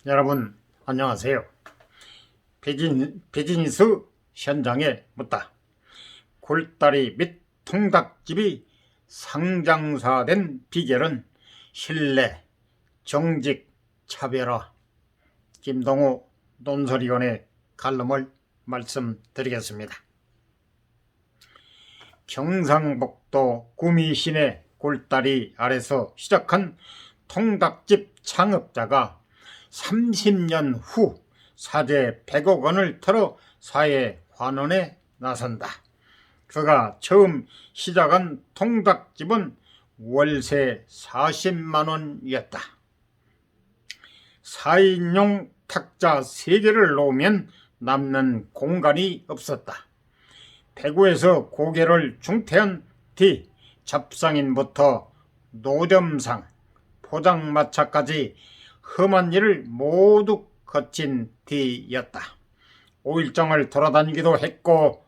여러분 안녕하세요. 비즈니스 현장에 묻다. 굴다리 및 통닭집이 상장사된 비결은 신뢰, 정직, 차별화. 김동우 논설위원의 칼럼을 말씀드리겠습니다. 경상북도 구미 시내 굴다리 아래서 시작한 통닭집 창업자가 30년 후 사재 100억 원을 털어 사회 환원에 나선다. 그가 처음 시작한 통닭집은 월세 40만 원이었다. 4인용 탁자 3개를 놓으면 남는 공간이 없었다. 배구에서 고개를 중퇴한 뒤 잡상인부터 노점상, 포장마차까지 험한 일을 모두 거친 뒤였다. 5일장을 돌아다니기도 했고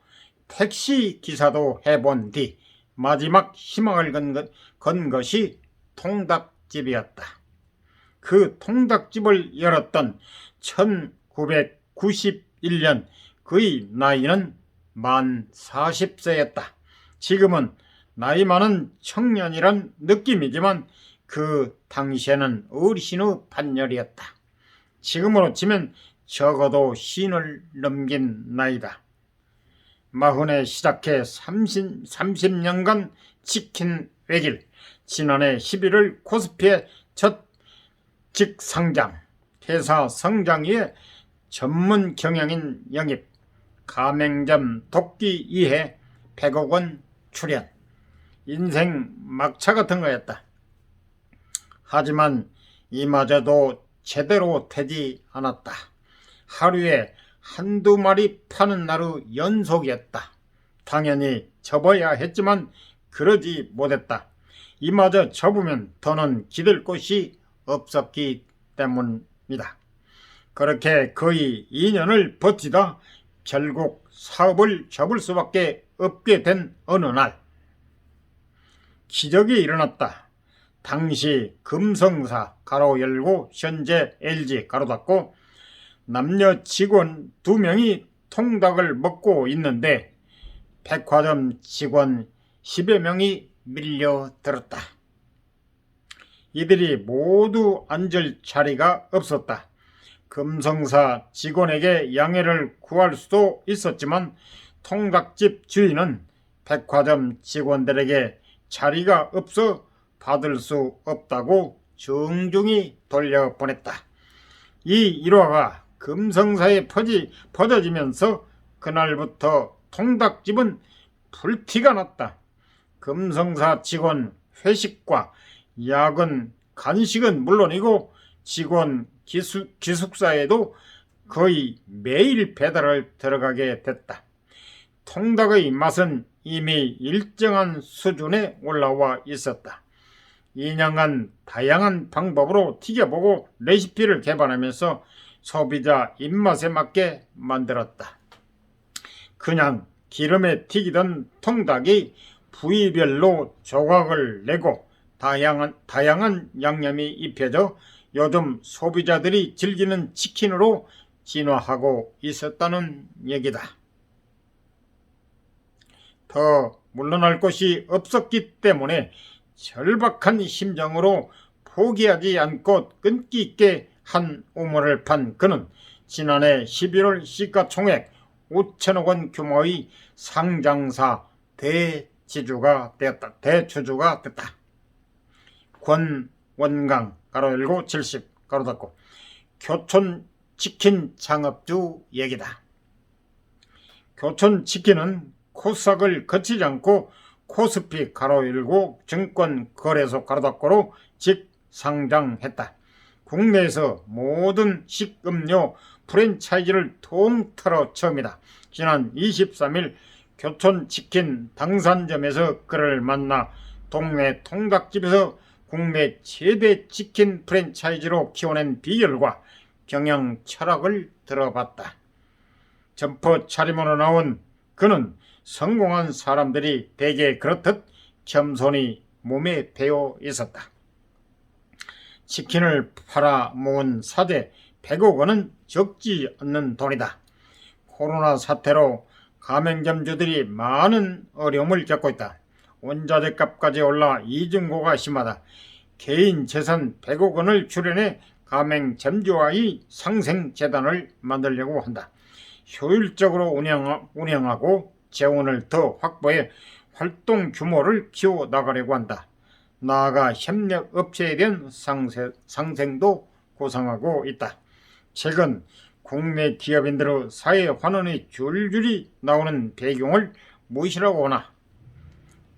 택시 기사도 해본 뒤 마지막 희망을 건 것이 통닭집이었다. 그 통닭집을 열었던 1991년 그의 나이는 만 40세였다. 지금은 나이 많은 청년이란 느낌이지만 그 당시에는 어르신의 판열이었다. 지금으로 치면 적어도 쉰을 넘긴 나이다. 40에 시작해 30년간 지킨 외길. 지난해 11월 코스피의 첫 직상장, 회사 성장 위에 전문 경영인 영입, 가맹점 돕기 2회 100억 원 출연. 인생 막차 같은 거였다. 하지만 이마저도 제대로 되지 않았다. 하루에 한두 마리 파는 날의 연속이었다. 당연히 접어야 했지만 그러지 못했다. 이마저 접으면 더는 기댈 곳이 없었기 때문이다. 그렇게 거의 2년을 버티다 결국 사업을 접을 수밖에 없게 된 어느 날 기적이 일어났다. 당시 금성사 가로 열고 현재 LG 가로 닫고 남녀 직원 2명이 통닭을 먹고 있는데 백화점 직원 10여 명이 밀려들었다. 이들이 모두 앉을 자리가 없었다. 금성사 직원에게 양해를 구할 수도 있었지만 통닭집 주인은 백화점 직원들에게 자리가 없어 받을 수 없다고 정중히 돌려보냈다. 이 일화가 금성사에 퍼져지면서 그날부터 통닭집은 불티가 났다. 금성사 직원 회식과 야근, 간식은 물론이고 직원 기숙사에도 거의 매일 배달을 들어가게 됐다. 통닭의 맛은 이미 일정한 수준에 올라와 있었다. 2년간 다양한 방법으로 튀겨보고 레시피를 개발하면서 소비자 입맛에 맞게 만들었다. 그냥 기름에 튀기던 통닭이 부위별로 조각을 내고 다양한 양념이 입혀져 요즘 소비자들이 즐기는 치킨으로 진화하고 있었다는 얘기다. 더 물러날 곳이 없었기 때문에 절박한 심정으로 포기하지 않고 끈기 있게 한 우물을 판 그는 지난해 11월 시가총액 5천억 원 규모의 상장사 대주주가 됐다. 권원강 가로 열고 70 가로 닫고 교촌치킨 창업주 얘기다. 교촌치킨은 코스닥을 거치지 않고 코스피 가로 열고 증권거래소 가로 닫고로 직상장했다. 국내에서 모든 식음료 프랜차이즈를 통틀어 처음이다. 지난 23일 교촌치킨 당산점에서 그를 만나 동네 통닭집에서 국내 최대 치킨 프랜차이즈로 키워낸 비결과 경영 철학을 들어봤다. 점퍼 차림으로 나온 그는 성공한 사람들이 대개 그렇듯 겸손히 몸에 배어 있었다. 치킨을 팔아 모은 사대 100억 원은 적지 않는 돈이다. 코로나 사태로 가맹점주들이 많은 어려움을 겪고 있다. 원자재값까지 올라 이중고가 심하다. 개인 재산 100억 원을 출연해 가맹점주와의 상생재단을 만들려고 한다. 효율적으로 운영하고 재원을 더 확보해 활동 규모를 키워나가려고 한다. 나아가 협력업체에 대한 상생도 구상하고 있다. 최근 국내 기업인들의 사회 환원이 줄줄이 나오는 배경을 무엇이라고 하나?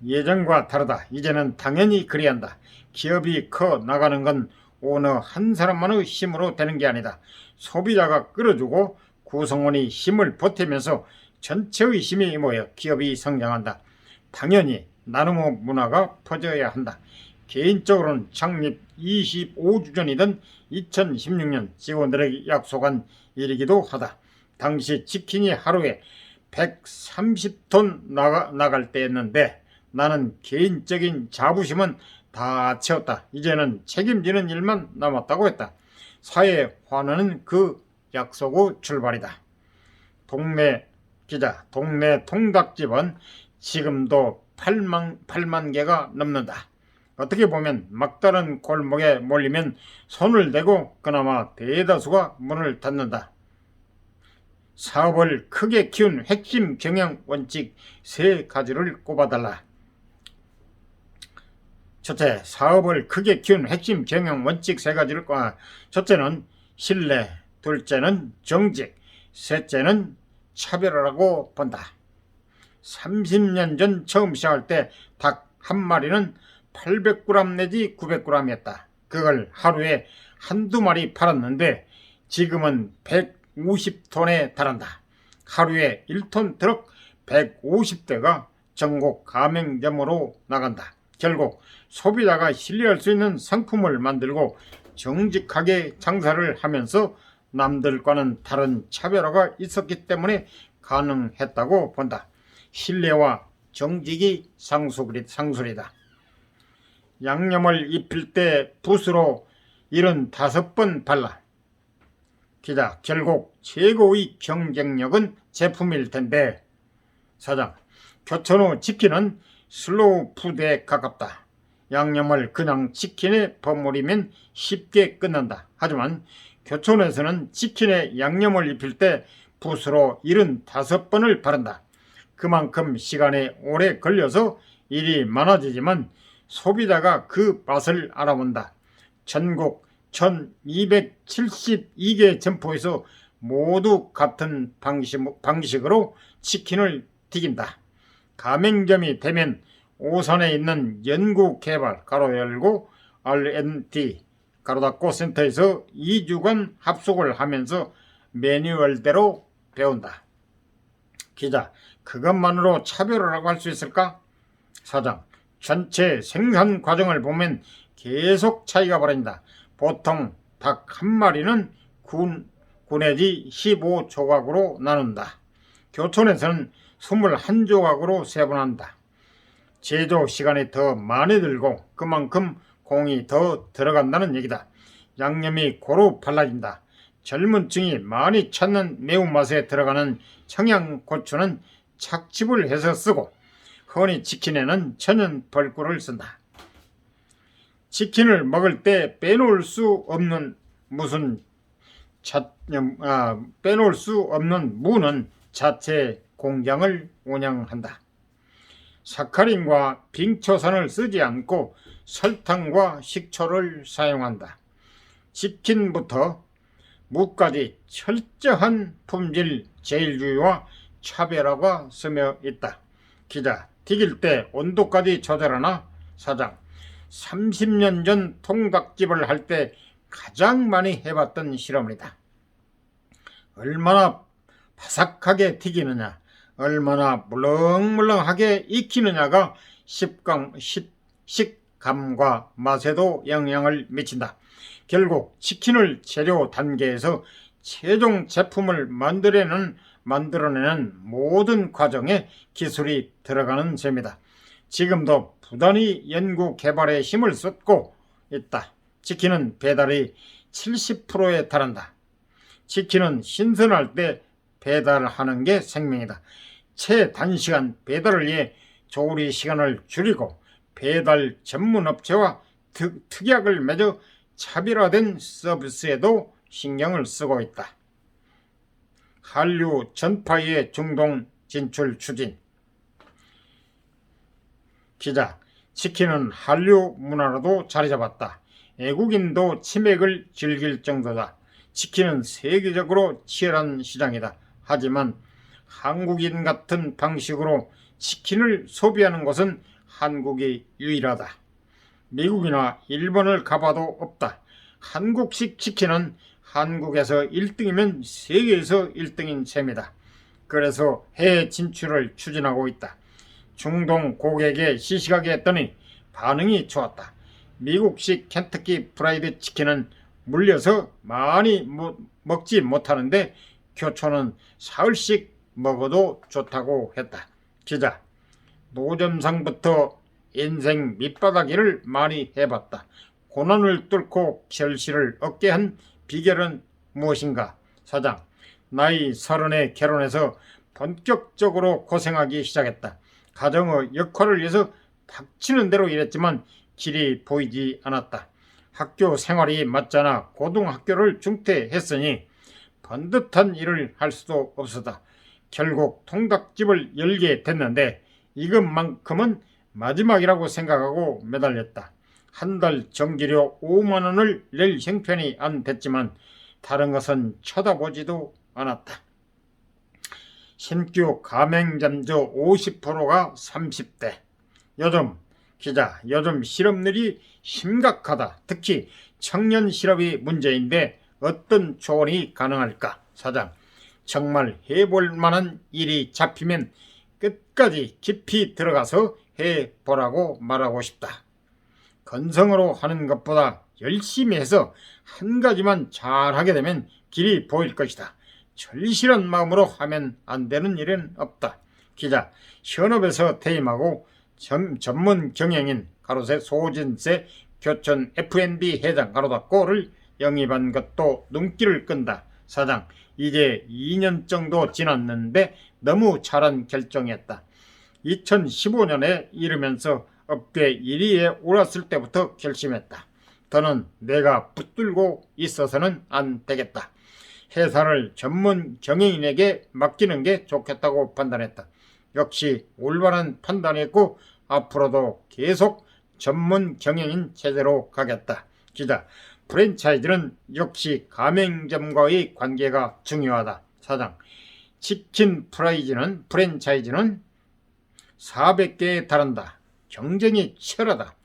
예전과 다르다. 이제는 당연히 그래야 한다. 기업이 커 나가는 건 어느 한 사람만의 힘으로 되는 게 아니다. 소비자가 끌어주고 구성원이 힘을 보태면서 전체의 힘이 모여 기업이 성장한다. 당연히 나눔의 문화가 퍼져야 한다. 개인적으로는 창립 25주 전이던 2016년 직원들에게 약속한 일이기도 하다. 당시 치킨이 하루에 130톤 나갈 때였는데 나는 개인적인 자부심은 다 채웠다. 이제는 책임지는 일만 남았다고 했다. 사회 환원은 그 약속의 출발이다. 동네 통닭집은 지금도 8만 개가 넘는다. 어떻게 보면 막다른 골목에 몰리면 손을 대고 그나마 대다수가 문을 닫는다. 사업을 크게 키운 핵심 경영 원칙 3가지를 꼽아달라. 첫째, 사업을 크게 키운 핵심 경영 원칙 3가지를 꼽아. 첫째는 신뢰, 둘째는 정직, 셋째는 차별화라고 본다. 30년 전 처음 시작할 때 닭 한 마리는 800g 내지 900g이었다. 그걸 하루에 한두 마리 팔았는데 지금은 150톤에 달한다. 하루에 1톤 트럭 150대가 전국 가맹점으로 나간다. 결국 소비자가 신뢰할 수 있는 상품을 만들고 정직하게 장사를 하면서 남들과는 다른 차별화가 있었기 때문에 가능했다고 본다. 신뢰와 정직이 상술이다. 양념을 입힐 때 붓으로 75번 발라. 기자, 결국 최고의 경쟁력은 제품일 텐데. 사장, 교촌의 치킨은 슬로우 푸드에 가깝다. 양념을 그냥 치킨에 버무리면 쉽게 끝난다. 하지만 교촌에서는 치킨에 양념을 입힐 때 붓으로 75번을 바른다. 그만큼 시간이 오래 걸려서 일이 많아지지만 소비자가 그 맛을 알아본다. 전국 1272개 점포에서 모두 같은 방식으로 치킨을 튀긴다. 가맹점이 되면 오산에 있는 연구개발 가로 열고 R&D 가로 닫고 센터에서 2주간 합숙을 하면서 매뉴얼대로 배운다. 기자, 그것만으로 차별화라고 할 수 있을까? 사장, 전체 생산 과정을 보면 계속 차이가 벌어진다. 보통 닭 한 마리는 9 내지 15조각으로 나눈다. 교촌에서는 21조각으로 세분한다. 제조 시간이 더 많이 들고 그만큼 공이 더 들어간다는 얘기다. 양념이 고루 발라진다. 젊은 층이 많이 찾는 매운맛에 들어가는 청양고추는 착즙을 해서 쓰고 흔히 치킨에는 천연 벌꿀을 쓴다. 치킨을 먹을 때 빼놓을 수 없는 무는 자체 공장을 운영한다. 사카린과 빙초산을 쓰지 않고 설탕과 식초를 사용한다. 치킨부터 무까지 철저한 품질 제일주의와 차별화가 스며 있다. 기자, 튀길 때 온도까지 조절하나? 사장, 30년 전 통닭집을 할 때 가장 많이 해봤던 실험이다. 얼마나 바삭하게 튀기느냐, 얼마나 물렁물렁하게 익히느냐가 식감과 맛에도 영향을 미친다. 결국 치킨을 재료 단계에서 최종 제품을 만들어내는 모든 과정에 기술이 들어가는 셈이다. 지금도 부단히 연구 개발에 힘을 쏟고 있다. 치킨은 배달이 70%에 달한다. 치킨은 신선할 때 배달하는 게 생명이다. 최단시간 배달을 위해 조리 시간을 줄이고 배달 전문 업체와 특약을 맺어 차별화된 서비스에도 신경을 쓰고 있다. 한류 전파의 중동 진출 추진. 기자, 치킨은 한류 문화로도 자리 잡았다. 외국인도 치맥을 즐길 정도다. 치킨은 세계적으로 치열한 시장이다. 하지만 한국인 같은 방식으로 치킨을 소비하는 곳은 한국이 유일하다. 미국이나 일본을 가봐도 없다. 한국식 치킨은 한국에서 1등이면 세계에서 1등인 셈이다. 그래서 해외 진출을 추진하고 있다. 중동 고객에 시식하게 했더니 반응이 좋았다. 미국식 켄터키 프라이드 치킨은 물려서 많이 먹지 못하는데 교촌은 사흘씩 먹어도 좋다고 했다. 기자, 노점상부터 인생 밑바닥일을 많이 해봤다. 고난을 뚫고 결실을 얻게 한 비결은 무엇인가? 사장, 나이 30에 결혼해서 본격적으로 고생하기 시작했다. 가정의 역할을 위해서 닥치는 대로 일했지만 길이 보이지 않았다. 학교 생활이 맞잖아 고등학교를 중퇴했으니 번듯한 일을 할 수도 없었다. 결국 통닭집을 열게 됐는데 이것만큼은 마지막이라고 생각하고 매달렸다. 한 달 전기료 5만 원을 낼 형편이 안 됐지만 다른 것은 쳐다보지도 않았다. 신규 가맹점주 50%가 30대. 요즘 실업률이 심각하다. 특히 청년 실업이 문제인데 어떤 조언이 가능할까? 사장, 정말 해볼 만한 일이 잡히면 끝까지 깊이 들어가서 해보라고 말하고 싶다. 건성으로 하는 것보다 열심히 해서 한 가지만 잘하게 되면 길이 보일 것이다. 절실한 마음으로 하면 안 되는 일은 없다. 기자, 현업에서 퇴임하고 전문 경영인 가로세 소진세 교촌 F&B 회장 가로닫고를 영입한 것도 눈길을 끈다. 사장, 이제 2년 정도 지났는데 너무 잘한 결정이었다. 2015년에 이르면서 업계 1위에 올랐을 때부터 결심했다. 더는 내가 붙들고 있어서는 안 되겠다. 회사를 전문 경영인에게 맡기는 게 좋겠다고 판단했다. 역시 올바른 판단이었고 앞으로도 계속 전문 경영인 체제로 가겠다. 기자, 프랜차이즈는 역시 가맹점과의 관계가 중요하다. 사장, 치킨 프랜차이즈는 400개에 달한다. 경쟁이 치열하다.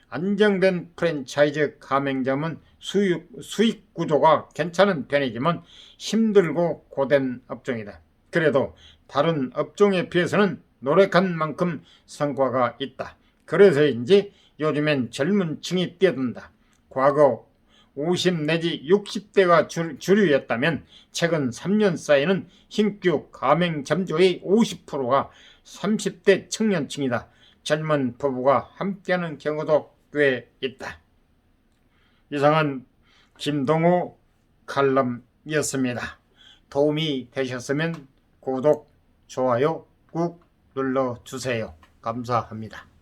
안정된 프랜차이즈 가맹점은 수익 구조가 괜찮은 편이지만 힘들고 고된 업종이다. 그래도 다른 업종에 비해서는 노력한 만큼 성과가 있다. 그래서인지 요즘엔 젊은 층이 뛰어든다. 과거 50 내지 60대가 주류였다면 최근 3년 사이는 신규 가맹점주의 50%가 30대 청년층이다. 젊은 부부가 함께하는 경우도 꽤 있다. 이상은 김동호 칼럼이었습니다. 도움이 되셨으면 구독, 좋아요 꾹 눌러주세요. 감사합니다.